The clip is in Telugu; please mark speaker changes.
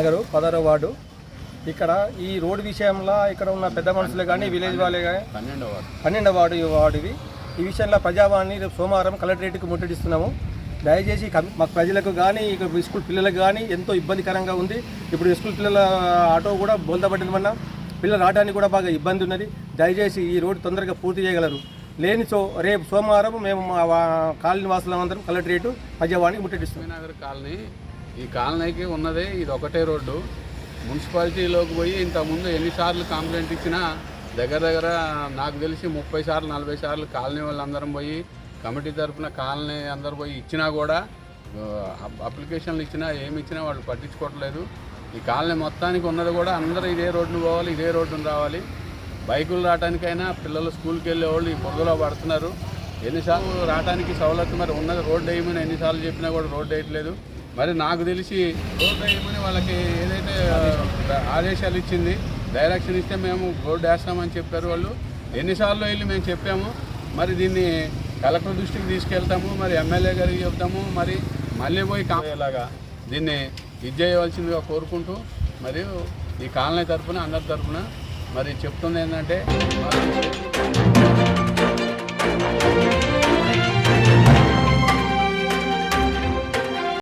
Speaker 1: నగరు 16వ వార్డు. ఇక్కడ ఈ రోడ్డు విషయంలో ఇక్కడ ఉన్న పెద్ద మనుషులే కానీ విలేజ్ వాళ్ళే కానీ 12వ వార్డువి ఈ విషయంలో ప్రజావాణి రేపు సోమవారం కలెక్టరేట్కి ముట్టడిస్తున్నాము. దయచేసి మాకు ప్రజలకు కానీ ఇక్కడ స్కూల్ పిల్లలకు కానీ ఎంతో ఇబ్బందికరంగా ఉంది. ఇప్పుడు స్కూల్ పిల్లల ఆటో కూడా బోల్తాపట్టిన వల్ల పిల్లలు రావడానికి కూడా బాగా ఇబ్బంది ఉన్నది. దయచేసి ఈ రోడ్డు తొందరగా పూర్తి చేయగలరు. లేనిచో రేపు సోమవారం మేము కాలనీ వాసులందరం కలెక్టరేట్ ప్రజావాణికి ముట్టడిస్తాం.
Speaker 2: నగర్ కాలనీ, ఈ కాలనీకి ఉన్నదే ఇది ఒకటే రోడ్డు. మున్సిపాలిటీలోకి పోయి ఇంతకుముందు ఎన్నిసార్లు కంప్లైంట్ ఇచ్చినా దగ్గర నాకు తెలిసి 30 సార్లు 40 సార్లు కాలనీ వాళ్ళందరం పోయి కమిటీ తరఫున కాలనీ అందరు పోయి ఇచ్చినా కూడా అప్లికేషన్లు ఇచ్చినా ఏమి ఇచ్చినా వాళ్ళు పట్టించుకోవట్లేదు. ఈ కాలనీ మొత్తానికి ఉన్నది కూడా అందరూ ఇదే రోడ్డును పోవాలి, ఇదే రోడ్డును రావాలి. బైకులు రావడానికైనా పిల్లలు స్కూల్కి వెళ్ళే వాళ్ళు ఈ బురదలో పడుతున్నారు. ఎన్నిసార్లు రావడానికి సౌలభ్యం మరి ఉన్నది రోడ్డు వేయమని ఎన్నిసార్లు చెప్పినా కూడా రోడ్డు వేయట్లేదు. మరి నాకు తెలిసి రోడ్డు వేయమని వాళ్ళకి ఏదైతే ఆదేశాలు ఇచ్చింది, డైరెక్షన్ ఇస్తే మేము రోడ్డు వేస్తామని చెప్పారు వాళ్ళు. ఎన్నిసార్లు వెళ్ళి మేము చెప్పాము. మరి దీన్ని కలెక్టర్ దృష్టికి తీసుకెళ్తాము, మరి ఎమ్మెల్యే గారికి చెప్తాము, మరి మళ్ళీ పోయి కాలాగా దీన్ని ఇది చేయవలసిందిగా కోరుకుంటూ మరియు ఈ కాలనీ తరఫున అందరి తరఫున మరి చెప్తుంది ఏంటంటే